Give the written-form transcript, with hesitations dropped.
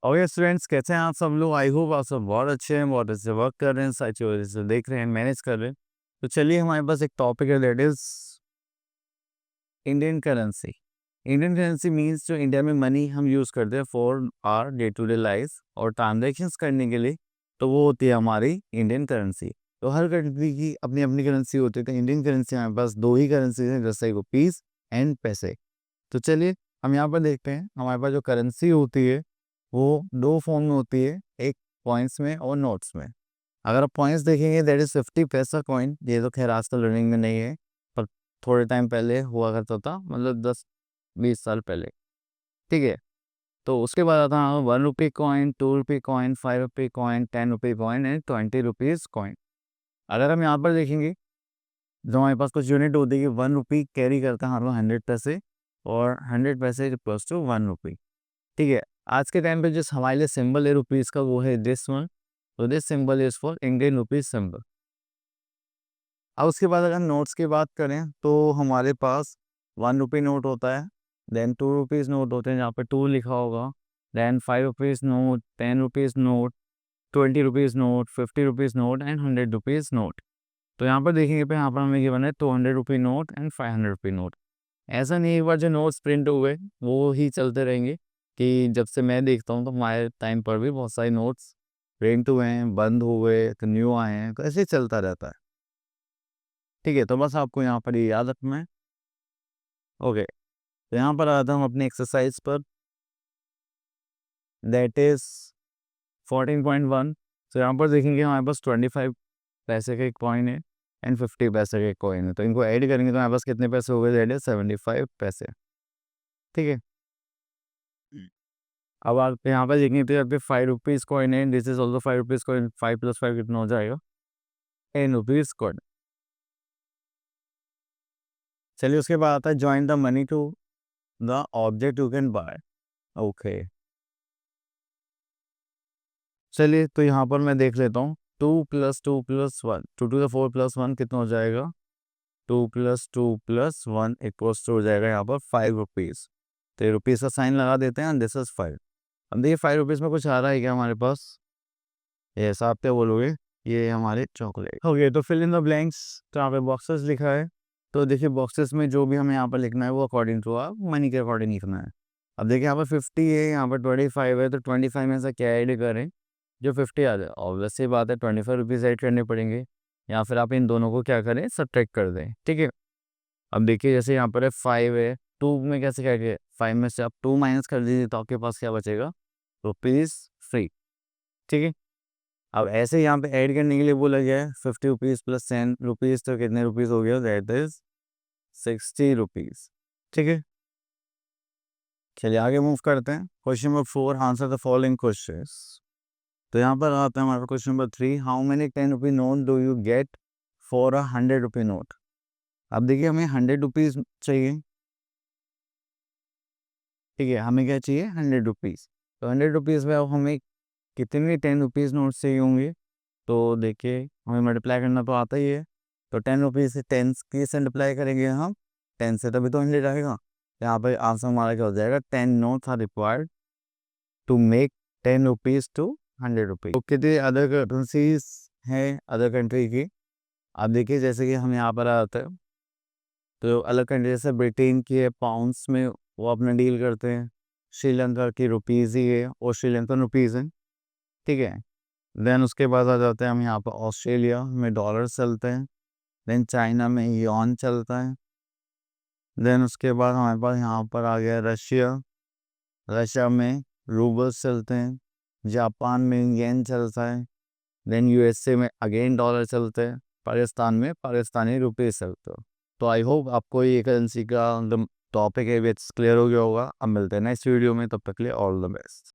Okay students, कैसे हैं आप सब लोग? आई होप आप सब बहुत अच्छे हैं, बहुत अच्छे वर्क कर रहे हैं, सारी चीज़ों से देख रहे हैं, मैनेज कर रहे हैं। तो चलिए, हमारे पास एक टॉपिक है, that is Indian currency. Indian currency means जो इंडिया में मनी हम यूज़ करते हैं for our day to day life और ट्रांजेक्शन्स करने के लिए, तो वो होती है हमारी इंडियन करेंसी। तो हर कंट्री की अपनी अपनी करेंसी होती है, तो इंडियन करेंसी हमारे पास दो ही करेंसी हैं, जैसे रुपीज़ एंड पैसे। तो चलिए, हम यहाँ पर देखते हैं, हमारे पास जो करेंसी होती है वो दो फॉर्म में होती है, एक पॉइंट्स में और नोट्स में। अगर आप पॉइंट्स देखेंगे, दैट इज 50 पैसा कॉइन। ये तो खैर आजकल रनिंग में नहीं है, पर थोड़े टाइम पहले हुआ करता था, मतलब 10-20 साल पहले। ठीक है। तो उसके बाद आता है 1 rupee coin, 2 rupee coin, 5 rupee coin, 10 rupee coin and 20 rupees coin. अगर हम यहाँ पर देखेंगे, जो हमारे पास कुछ यूनिट होती है कि 1 रुपी कैरी करता है हमारे 100 पैसे, और 100 पैसे इक्वल्स टू 1 रुपी। ठीक है। आज के टाइम पे जिस हमारे लिए सिंबल है रुपीज़ का, वो है दिस वन। तो this symbol is for Indian rupees symbol. अब उसके बाद अगर नोट्स की बात करें, तो हमारे पास 1 रुपी नोट होता है, देन 2 रुपीज़ नोट होते हैं जहाँ पे 2 लिखा होगा, then 5 rupees note, 10 rupees note, 20 rupees note, 50 rupees note and 100 rupees note. तो यहाँ पर देखेंगे पे यहाँ पर हमें ये बना है 200 rupee note and 500 rupee note. ऐसा नहीं एक बार जो नोट्स प्रिंट हुए वो ही चलते रहेंगे, कि जब से मैं देखता हूँ तो हमारे टाइम पर भी बहुत सारे नोट्स प्रिंट हुए हैं, बंद हुए, तो न्यू आए हैं, तो ऐसे ही चलता रहता है। ठीक है, तो बस आपको यहाँ पर ये याद रखना है। ओके, तो यहाँ पर आता हूँ अपनी एक्सरसाइज पर, दैट इज 14.1। तो यहाँ पर देखेंगे हमारे पास 25 पैसे का एक कॉइन है एंड 50 पैसे का एक कॉइन है, तो इनको ऐड करेंगे तो हमारे पास कितने पैसे हो गए? दैट इज 75 पैसे। ठीक है। अब आप यहाँ पर देखेंगे तो यहाँ पे 5 रुपीज़ कॉइन है, this is also 5 rupees coin. 5 + 5 कितना हो जाएगा? 10 रुपीज़ कॉइन। चलिए, उसके बाद आता है join the money to the object you can buy. Okay, चलिए, तो यहाँ पर मैं देख लेता हूँ, 2 + 2 + 1, 2 to the 4 + 1 कितना हो जाएगा? 2 + 2 + 1 इक्वल्स टू हो जाएगा यहाँ पर 5 रुपीज़। तो ये रुपीज़ का साइन लगा देते हैं, दिस इज 5। अब देखिए 5 रुपीज़ में कुछ आ रहा है क्या हमारे पास? ये ऐसा आप क्या बोलोगे? ये हमारे चॉकलेट हो गए। तो फिल इन द ब्लैंक्स, तो यहाँ पे बॉक्सेस लिखा है, तो देखिए बॉक्सेस में जो भी हमें यहाँ पर लिखना है वो अकॉर्डिंग टू आप मनी के अकॉर्डिंग लिखना है। अब देखिए यहाँ पर 50 है, यहाँ पर 25 है, तो 25 में से क्या ऐड करें जो 50 आ जाए? ऑब्वियस सी बात है, 25 रुपीज़ ऐड करने पड़ेंगे, या फिर आप इन दोनों को क्या करें, सब्ट्रैक्ट कर दें। ठीक है। अब देखिए जैसे यहाँ पर है 5 है, 2 में कैसे करेंगे? 5 में से आप 2 माइनस कर दीजिए, तो आपके पास क्या बचेगा? रुपीज़ 3। ठीक है। अब ऐसे यहाँ पे ऐड करने के लिए बोला गया है 50 रुपीज़ + 10 रुपीज़, तो कितने रुपीज़ हो गया? That is 60 rupees. ठीक है। चलिए आगे मूव करते हैं। Question number 4, answer the following questions. तो यहाँ पर आता है हमारा question number 3, how many 10 rupee note do you get for a 100 rupee note? अब देखिए हमें 100 रुपीज़ चाहिए। ठीक है, हमें क्या चाहिए? 100 रुपीज़। तो 100 रुपीज़ में अब हमें कितने 10 रुपीज़ नोट चाहिए होंगे? तो देखिए हमें मल्टीप्लाई करना तो आता ही है, तो 10 रुपीज़ से 10 की से मल्टीप्लाई करेंगे हम, 10 से तभी तो 100 आएगा। यहाँ पर आंसर हमारा क्या हो जाएगा? 10 notes are required to make 10 rupees to 100 rupees. तो कितनी अदर करेंसीज हैं अदर कंट्री की? आप देखिए जैसे कि हम यहाँ पर आते हैं, तो अलग कंट्री जैसे ब्रिटेन की है, पाउंड्स में वो अपना डील करते हैं। श्रीलंका की रुपीज़ ही है और श्रीलंकन रुपीज़ है। ठीक है। देन उसके बाद आ जाते हैं हम यहाँ पर ऑस्ट्रेलिया में डॉलर चलते हैं, देन चाइना में यॉन चलता है, देन उसके बाद हमारे पास यहाँ पर आ गया रशिया। रशिया में रूबल्स चलते हैं, जापान में येन चलता है, देन यूएसए में अगेन डॉलर चलते हैं, पाकिस्तान में पाकिस्तानी रुपीज़ चलते हैं। तो आई होप आपको ये करेंसी का टॉपिक है विच क्लियर हो गया होगा। अब मिलते हैं नेक्स्ट वीडियो में, तब तक के लिए ऑल द बेस्ट।